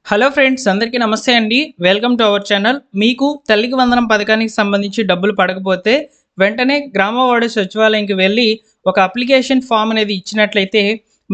Hello friends, అందరికీ నమస్తే అండి. Welcome to our channel. మీకు తల్లికి వందనం పథకానికి సంబంధించి డబ్బులు పడకపోతే వెంటనే గ్రామ వార్డు సచివాలయంకి వెళ్ళి ఒక అప్లికేషన్ ఫామ్ అనేది ఇచ్చినట్లయితే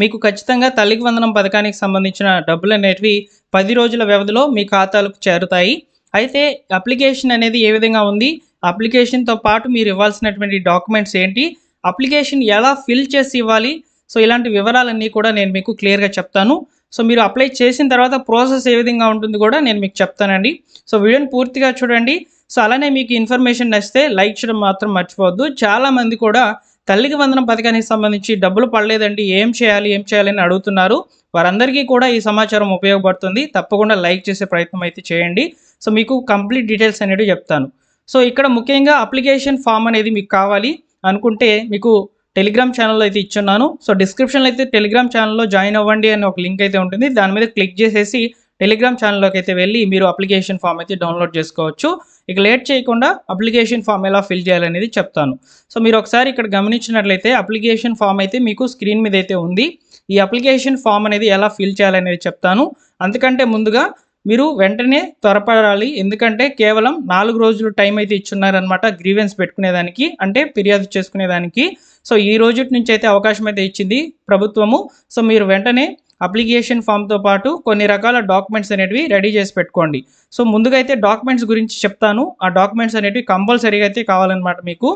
మీకు ఖచ్చితంగా తల్లికి వందనం పథకానికి సంబంధించిన డబ్బులు అనేటివి 10 రోజుల వ్యవధిలో మీ ఖాతాలకు చేరుతాయి. అయితే అప్లికేషన్ అనేది ఏ విధంగా ఉంది, అప్లికేషన్తో పాటు మీరు ఇవ్వాల్సినటువంటి డాక్యుమెంట్స్ ఏంటి, అప్లికేషన్ ఎలా ఫిల్ చేసి ఇవ్వాలి, సో ఇలాంటి వివరాలన్నీ కూడా నేను మీకు క్లియర్గా చెప్తాను. సో మీరు అప్లై చేసిన తర్వాత ప్రాసెస్ ఏ విధంగా ఉంటుంది కూడా నేను మీకు చెప్తానండి. సో వీడియోని పూర్తిగా చూడండి. సో అలానే మీకు ఇన్ఫర్మేషన్ నచ్చితే లైక్ చేయడం మాత్రం మర్చిపోవద్దు. చాలామంది కూడా తల్లికి వందనం పథకానికి సంబంధించి డబ్బులు పడలేదండి, ఏం చేయాలి అని అడుగుతున్నారు. వారందరికీ కూడా ఈ సమాచారం ఉపయోగపడుతుంది. తప్పకుండా లైక్ చేసే ప్రయత్నం అయితే చేయండి. సో మీకు కంప్లీట్ డీటెయిల్స్ అనేవి చెప్తాను. సో ఇక్కడ ముఖ్యంగా అప్లికేషన్ ఫామ్ అనేది మీకు కావాలి అనుకుంటే మీకు టెలిగ్రామ్ ఛానల్లో అయితే ఇచ్చున్నాను. సో డిస్క్రిప్షన్లో అయితే టెలిగ్రామ్ ఛానల్లో జాయిన్ అవ్వండి అని ఒక లింక్ అయితే ఉంటుంది. దాని మీద క్లిక్ చేసేసి టెలిగ్రామ్ ఛానల్లోకి అయితే వెళ్ళి మీరు అప్లికేషన్ ఫామ్ అయితే డౌన్లోడ్ చేసుకోవచ్చు. ఇక లేట్ చేయకుండా అప్లికేషన్ ఫామ్ ఎలా ఫిల్ చేయాలనేది చెప్తాను. సో మీరు ఒకసారి ఇక్కడ గమనించినట్లయితే అప్లికేషన్ ఫామ్ అయితే మీకు స్క్రీన్ మీద అయితే ఉంది. ఈ అప్లికేషన్ ఫామ్ అనేది ఎలా ఫిల్ చేయాలనేది చెప్తాను. అంతకంటే ముందుగా మీరు వెంటనే త్వరపడాలి. ఎందుకంటే కేవలం 4 రోజులు టైం అయితే ఇచ్చున్నారనమాట గ్రీవెన్స్ పెట్టుకునేదానికి, అంటే ఫిర్యాదు చేసుకునేదానికి. సో ఈ రోజు నుంచి అయితే అవకాశం అయితే ఇచ్చింది ప్రభుత్వము. సో మీరు వెంటనే అప్లికేషన్ ఫామ్తో పాటు కొన్ని రకాల డాక్యుమెంట్స్ అనేటివి రెడీ చేసి పెట్టుకోండి. సో ముందుగా అయితే డాక్యుమెంట్స్ గురించి చెప్తాను. ఆ డాక్యుమెంట్స్ అనేటివి కంపల్సరీగా అయితే కావాలన్నమాట మీకు.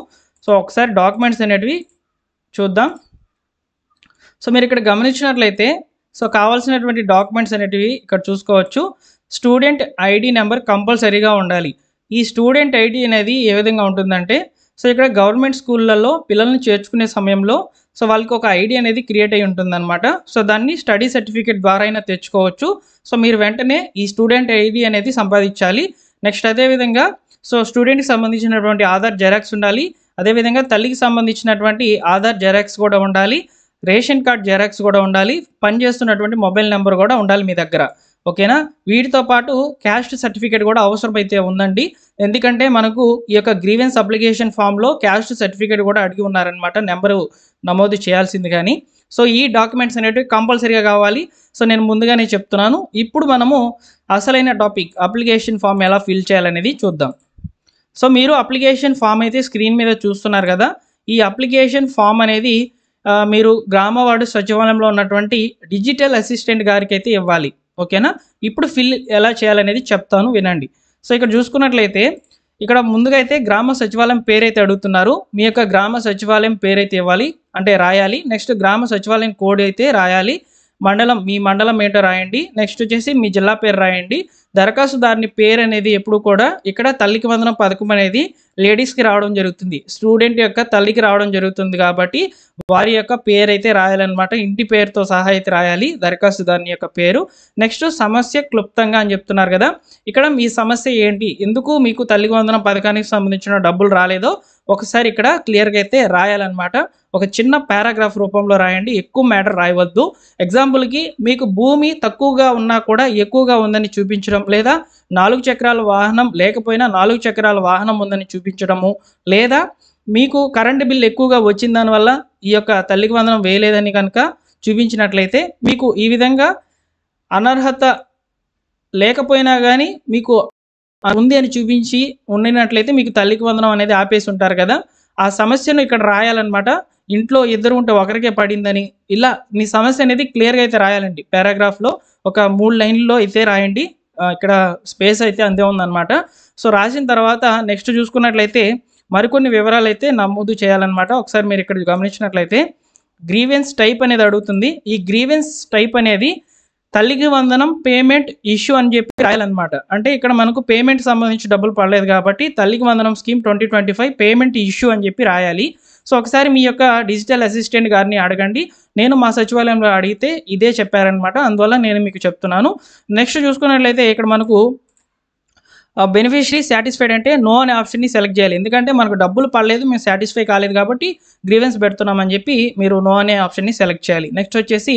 సో ఒకసారి డాక్యుమెంట్స్ అనేటివి చూద్దాం. సో మీరు ఇక్కడ గమనించినట్లయితే సో కావాల్సినటువంటి డాక్యుమెంట్స్ అనేటివి ఇక్కడ చూసుకోవచ్చు. స్టూడెంట్ ఐడి నెంబర్ కంపల్సరీగా ఉండాలి. ఈ స్టూడెంట్ ఐడి అనేది ఏ విధంగా ఉంటుందంటే, సో ఇక్కడ గవర్నమెంట్ స్కూళ్ళల్లో పిల్లల్ని చేర్చుకునే సమయంలో సో వాళ్ళకి ఒక ఐడి అనేది క్రియేట్ అయి ఉంటుందన్నమాట. సో దాన్ని స్టడీ సర్టిఫికేట్ ద్వారా అయినా తెచ్చుకోవచ్చు. సో మీరు వెంటనే ఈ స్టూడెంట్ ఐడి అనేది సంపాదించాలి. నెక్స్ట్ అదేవిధంగా సో స్టూడెంట్కి సంబంధించినటువంటి ఆధార్ జెరాక్స్ ఉండాలి. అదేవిధంగా తల్లికి సంబంధించినటువంటి ఆధార్ జెరాక్స్ కూడా ఉండాలి. రేషన్ కార్డ్ జెరాక్స్ కూడా ఉండాలి. పనిచేస్తున్నటువంటి మొబైల్ నెంబర్ కూడా ఉండాలి మీ దగ్గర. ఓకేనా? వీటితో పాటు క్యాస్ట్ సర్టిఫికేట్ కూడా అవసరమైతే ఉందండి. ఎందుకంటే మనకు ఈ యొక్క గ్రీవెన్స్ అప్లికేషన్ ఫామ్లో క్యాస్ట్ సర్టిఫికేట్ కూడా అడిగి ఉన్నారనమాట, నెంబరు నమోదు చేయాల్సింది. కానీ సో ఈ డాక్యుమెంట్స్ అనేటివి కంపల్సరీగా కావాలి. సో నేను ముందుగానే చెప్తున్నాను. ఇప్పుడు మనము అసలైన టాపిక్ అప్లికేషన్ ఫామ్ ఎలా ఫిల్ చేయాలనేది చూద్దాం. సో మీరు అప్లికేషన్ ఫామ్ అయితే స్క్రీన్ మీద చూస్తున్నారు కదా. ఈ అప్లికేషన్ ఫామ్ అనేది మీరు గ్రామ వార్డు సచివాలయంలో ఉన్నటువంటి డిజిటల్ అసిస్టెంట్ గారికి అయితే ఇవ్వాలి. ఓకేనా? ఇప్పుడు ఫిల్ ఎలా చేయాలనేది చెప్తాను, వినండి. సో ఇక్కడ చూసుకున్నట్లయితే ఇక్కడ ముందుగా అయితే గ్రామ సచివాలయం పేరైతే అడుగుతున్నారు. మీ యొక్క గ్రామ సచివాలయం పేరైతే ఇవ్వాలి, అంటే రాయాలి. నెక్స్ట్ గ్రామ సచివాలయం కోడ్ అయితే రాయాలి. మండలం, మీ మండలం ఏంటో రాయండి. నెక్స్ట్ వచ్చేసి మీ జిల్లా పేరు రాయండి. దరఖాస్తుదారుని పేరు అనేది ఎప్పుడు కూడా ఇక్కడ తల్లికి వందనం పథకం అనేది లేడీస్కి రావడం జరుగుతుంది, స్టూడెంట్ యొక్క తల్లికి రావడం జరుగుతుంది కాబట్టి వారి యొక్క పేరు అయితే రాయాలన్నమాట. ఇంటి పేరుతో సహా అయితే రాయాలి దరఖాస్తుదారుని యొక్క పేరు. నెక్స్ట్ సమస్య క్లుప్తంగా అని చెప్తున్నారు కదా. ఇక్కడ మీ సమస్య ఏంటి, ఎందుకు మీకు తల్లికి వందనం పథకానికి సంబంధించిన డబ్బులు రాలేదో ఒకసారి ఇక్కడ క్లియర్గా అయితే రాయాలన్నమాట. ఒక చిన్న పారాగ్రాఫ్ రూపంలో రాయండి, ఎక్కువ మ్యాటర్ రాయవద్దు. ఎగ్జాంపుల్కి మీకు భూమి తక్కువగా ఉన్నా కూడా ఎక్కువగా ఉందని చూపించడం, లేదా 4 చక్రాల వాహనం లేకపోయినా 4 చక్రాల వాహనం ఉందని చూపించడము, లేదా మీకు కరెంటు బిల్ ఎక్కువగా వచ్చిన దానివల్ల ఈ యొక్క తల్లికి వందనం వేయలేదని కనుక చూపించినట్లయితే, మీకు ఈ విధంగా అనర్హత లేకపోయినా కానీ మీకు ఉంది అని చూపించి ఉండినట్లయితే మీకు తల్లికి వందనం అనేది ఆపేసి ఉంటారు కదా. ఆ సమస్యను ఇక్కడ రాయాలన్నమాట. ఇంట్లో ఇద్దరు ఉంటే ఒకరికే పడిందని, ఇలా మీ సమస్య అనేది క్లియర్గా అయితే రాయాలండి. పారాగ్రాఫ్లో ఒక 3 లైన్లలో అయితే రాయండి. ఇక్కడ స్పేస్ అయితే అంతే ఉందన్నమాట. సో రాసిన తర్వాత నెక్స్ట్ చూసుకున్నట్లయితే మరికొన్ని వివరాలు అయితే నమోదు చేయాలన్నమాట. ఒకసారి మీరు ఇక్కడ గమనించినట్లయితే గ్రీవెన్స్ టైప్ అనేది అడుగుతుంది. ఈ గ్రీవెన్స్ టైప్ అనేది తల్లికి వందనం పేమెంట్ ఇష్యూ అని చెప్పి రాయాలన్నమాట. అంటే ఇక్కడ మనకు పేమెంట్ సంబంధించి డబ్బులు పడలేదు కాబట్టి తల్లికి వందనం స్కీమ్ 2025 పేమెంట్ ఇష్యూ అని చెప్పి రాయాలి. సో ఒకసారి మీ యొక్క డిజిటల్ అసిస్టెంట్ గారిని అడగండి. నేను మా సచివాలయంలో అడిగితే ఇదే చెప్పారనమాట, అందువల్ల నేను మీకు చెప్తున్నాను. నెక్స్ట్ చూసుకున్నట్లయితే ఇక్కడ మనకు బెనిఫిషరీ సాటిస్ఫైడ్ అంటే నో అనే ఆప్షన్ని సెలెక్ట్ చేయాలి. ఎందుకంటే మనకు డబ్బులు పడలేదు, మేము సాటిస్ఫై కాలేదు కాబట్టి గ్రీవెన్స్ పెడుతున్నామని చెప్పి మీరు నో అనే ఆప్షన్ని సెలెక్ట్ చేయాలి. నెక్స్ట్ వచ్చేసి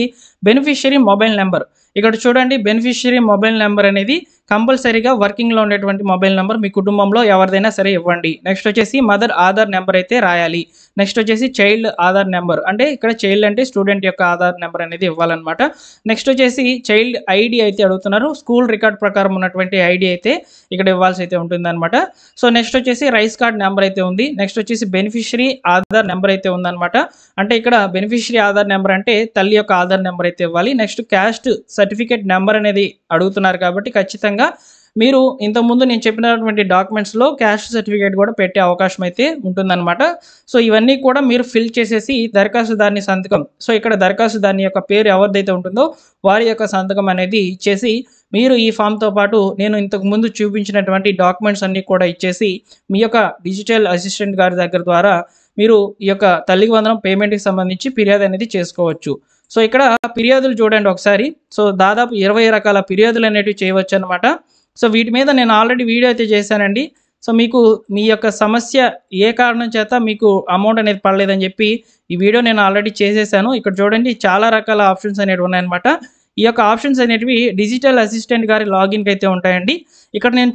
బెనిఫిషరీ మొబైల్ నెంబర్. ఇక్కడ చూడండి, బెనిఫిషరీ మొబైల్ నెంబర్ అనేది కంపల్సరీగా వర్కింగ్లో ఉండేటువంటి మొబైల్ నెంబర్ మీ కుటుంబంలో ఎవరిదైనా సరే ఇవ్వండి. నెక్స్ట్ వచ్చేసి మదర్ ఆధార్ నెంబర్ అయితే రాయాలి. నెక్స్ట్ వచ్చేసి చైల్డ్ ఆధార్ నెంబర్, అంటే ఇక్కడ చైల్డ్ అంటే స్టూడెంట్ యొక్క ఆధార్ నెంబర్ అనేది ఇవ్వాలన్నమాట. నెక్స్ట్ వచ్చేసి చైల్డ్ ఐడి అయితే అడుగుతున్నారు. స్కూల్ రికార్డ్ ప్రకారం ఉన్నటువంటి ఐడి అయితే ఇక్కడ ఇవ్వాల్సి అయితే ఉంటుందన్నమాట. సో నెక్స్ట్ వచ్చేసి రైస్ కార్డ్ నెంబర్ అయితే ఉంది. నెక్స్ట్ వచ్చేసి బెనిఫిషరీ ఆధార్ నెంబర్ అయితే ఉందన్నమాట. అంటే ఇక్కడ బెనిఫిషరీ ఆధార్ నెంబర్ అంటే తల్లి యొక్క ఆధార్ నెంబర్ అయితే ఇవ్వాలి. నెక్స్ట్ క్యాస్ట్ సర్టిఫికేట్ నెంబర్ అనేది అడుగుతున్నారు కాబట్టి ఖచ్చితంగా మీరు ఇంతకుముందు నేను చెప్పినటువంటి డాక్యుమెంట్స్లో క్యాస్ట్ సర్టిఫికేట్ కూడా పెట్టే అవకాశం అయితే ఉంటుందన్నమాట. సో ఇవన్నీ కూడా మీరు ఫిల్ చేసేసి దరఖాస్తుదారుని సంతకం, సో ఇక్కడ దరఖాస్తుదారుని యొక్క పేరు ఎవరిదైతే ఉంటుందో వారి యొక్క సంతకం అనేది ఇచ్చేసి మీరు ఈ ఫామ్తో పాటు నేను ఇంతకు ముందు చూపించినటువంటి డాక్యుమెంట్స్ అన్నీ కూడా ఇచ్చేసి మీ యొక్క డిజిటల్ అసిస్టెంట్ గారి దగ్గర ద్వారా మీరు ఈ యొక్క తల్లికి వందనం పేమెంట్కి సంబంధించి ఫిర్యాదు అనేది చేసుకోవచ్చు. సో ఇక్కడ ఫిర్యాదులు చూడండి ఒకసారి. సో దాదాపు 20 రకాల ఫిర్యాదులు అనేవి చేయవచ్చు అనమాట. సో వీటి మీద నేను ఆల్రెడీ వీడియో అయితే చేశానండి. సో మీకు మీ యొక్క సమస్య ఏ కారణం చేత మీకు అమౌంట్ అనేది పడలేదని చెప్పి ఈ వీడియో నేను ఆల్రెడీ చేసేసాను. ఇక్కడ చూడండి చాలా రకాల ఆప్షన్స్ అనేవి ఉన్నాయన్నమాట. ఈ యొక్క ఆప్షన్స్ అనేటివి డిజిటల్ అసిస్టెంట్ గారి లాగిన్కి అయితే ఉంటాయండి. ఇక్కడ నేను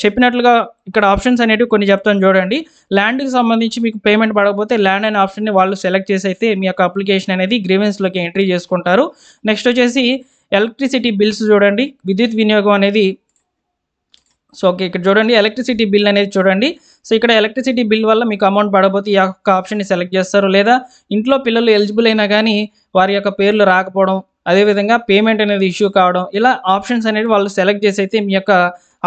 చెప్పినట్లుగా ఇక్కడ ఆప్షన్స్ అనేటివి కొన్ని చెప్తాను చూడండి. ల్యాండ్కి సంబంధించి మీకు పేమెంట్ పడకపోతే ల్యాండ్ అనే ఆప్షన్ని వాళ్ళు సెలెక్ట్ చేసి అయితే మీ యొక్క అప్లికేషన్ అనేది గ్రీవెన్స్లోకి ఎంట్రీ చేసుకుంటారు. నెక్స్ట్ వచ్చేసి ఎలక్ట్రిసిటీ బిల్స్ చూడండి, విద్యుత్ వినియోగం అనేది. సో ఓకే, ఇక్కడ చూడండి ఎలక్ట్రిసిటీ బిల్ అనేది చూడండి. సో ఇక్కడ ఎలక్ట్రిసిటీ బిల్ వల్ల మీకు అమౌంట్ పడకపోతే ఈ యొక్క ఆప్షన్ని సెలెక్ట్ చేస్తారు. లేదా ఇంట్లో పిల్లలు ఎలిజిబుల్ అయినా కానీ వారి యొక్క పేర్లు రాకపోవడం, అదేవిధంగా పేమెంట్ అనేది ఇష్యూ కావడం, ఇలా ఆప్షన్స్ అనేవి వాళ్ళు సెలెక్ట్ చేసి అయితే మీ యొక్క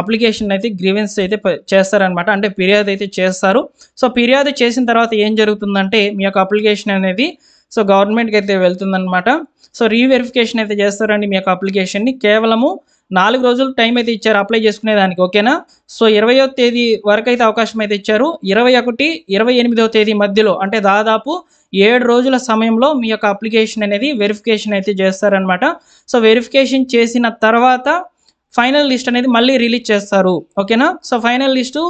అప్లికేషన్ అయితే గ్రీవెన్స్ అయితే చేస్తారనమాట. అంటే ఫిర్యాదు అయితే చేస్తారు. సో ఫిర్యాదు చేసిన తర్వాత ఏం జరుగుతుందంటే మీ యొక్క అప్లికేషన్ అనేది సో గవర్నమెంట్కి అయితే వెళ్తుందన్నమాట. సో రీవెరిఫికేషన్ అయితే చేస్తారండి మీ యొక్క అప్లికేషన్ని. కేవలము 4 రోజులు టైం అయితే ఇచ్చారు అప్లై చేసుకునేదానికి, ఓకేనా. సో 20వ తేదీ వరకు అయితే అవకాశం అయితే ఇచ్చారు. 21, 28వ తేదీ మధ్యలో అంటే దాదాపు 7 రోజుల సమయంలో మీ యొక్క అప్లికేషన్ అనేది వెరిఫికేషన్ అయితే చేస్తారనమాట. సో వెరిఫికేషన్ చేసిన తర్వాత ఫైనల్ లిస్ట్ అనేది మళ్ళీ రిలీజ్ చేస్తారు, ఓకేనా. సో ఫైనల్ లిస్టు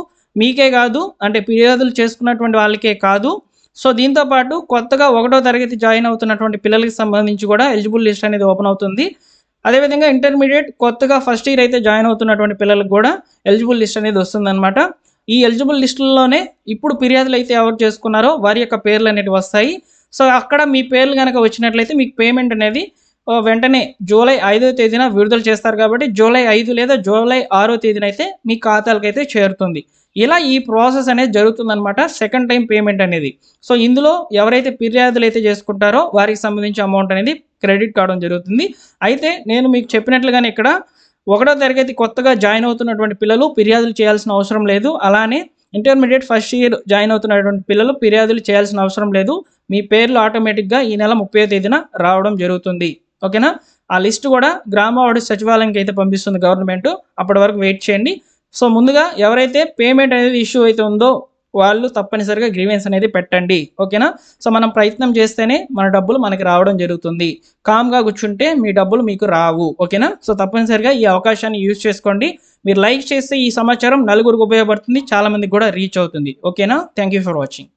మీకే కాదు, అంటే ఫిర్యాదులు చేసుకున్నటువంటి వాళ్ళకే కాదు. సో దీంతోపాటు కొత్తగా 1వ తరగతి జాయిన్ అవుతున్నటువంటి పిల్లలకి సంబంధించి కూడా ఎలిజిబుల్ లిస్ట్ అనేది ఓపెన్ అవుతుంది. అదేవిధంగా ఇంటర్మీడియట్ కొత్తగా ఫస్ట్ ఇయర్ అయితే జాయిన్ అవుతున్నటువంటి పిల్లలకు కూడా ఎలిజిబుల్ లిస్ట్ అనేది వస్తుందన్నమాట. ఈ ఎలిజిబుల్ లిస్టుల్లోనే ఇప్పుడు ఫిర్యాదులు అయితే ఎవరు చేసుకున్నారో వారి యొక్క పేర్లు అనేవి వస్తాయి. సో అక్కడ మీ పేర్లు కనుక వచ్చినట్లయితే మీకు పేమెంట్ అనేది వెంటనే జూలై 5వ తేదీన విడుదల చేస్తారు కాబట్టి జూలై 5 లేదా జూలై 6వ తేదీన అయితే మీ ఖాతాలకు అయితే చేరుతుంది. ఇలా ఈ ప్రాసెస్ అనేది జరుగుతుందన్నమాట, సెకండ్ టైం పేమెంట్ అనేది. సో ఇందులో ఎవరైతే ఫిర్యాదులు అయితే చేసుకుంటారో వారికి సంబంధించి అమౌంట్ అనేది క్రెడిట్ కావడం జరుగుతుంది. అయితే నేను మీకు చెప్పినట్లుగానే ఇక్కడ 1వ తరగతి కొత్తగా జాయిన్ అవుతున్నటువంటి పిల్లలు ఫిర్యాదులు చేయాల్సిన అవసరం లేదు. అలానే ఇంటర్మీడియట్ ఫస్ట్ ఇయర్ జాయిన్ అవుతున్నటువంటి పిల్లలు ఫిర్యాదులు చేయాల్సిన అవసరం లేదు. మీ పేర్లు ఆటోమేటిక్గా ఈ నెల 30వ తేదీన రావడం జరుగుతుంది, ఓకేనా. ఆ లిస్ట్ కూడా గ్రామ వార్డు సచివాలయంకి అయితే పంపిస్తుంది గవర్నమెంట్. అప్పటి వరకు వెయిట్ చేయండి. సో ముందుగా ఎవరైతే పేమెంట్ అనేది ఇష్యూ అయితే ఉందో వాళ్ళు తప్పనిసరిగా గ్రీవెన్స్ అనేది పెట్టండి, ఓకేనా. సో మనం ప్రయత్నం చేస్తేనే మన డబ్బులు మనకి రావడం జరుగుతుంది. కామ్గా కూర్చుంటే మీ డబ్బులు మీకు రావు, ఓకేనా. సో తప్పనిసరిగా ఈ అవకాశాన్ని యూజ్ చేసుకోండి. మీరు లైక్ చేస్తే ఈ సమాచారం నలుగురికి ఉపయోగపడుతుంది, చాలామందికి కూడా రీచ్ అవుతుంది, ఓకేనా. Thank you for watching.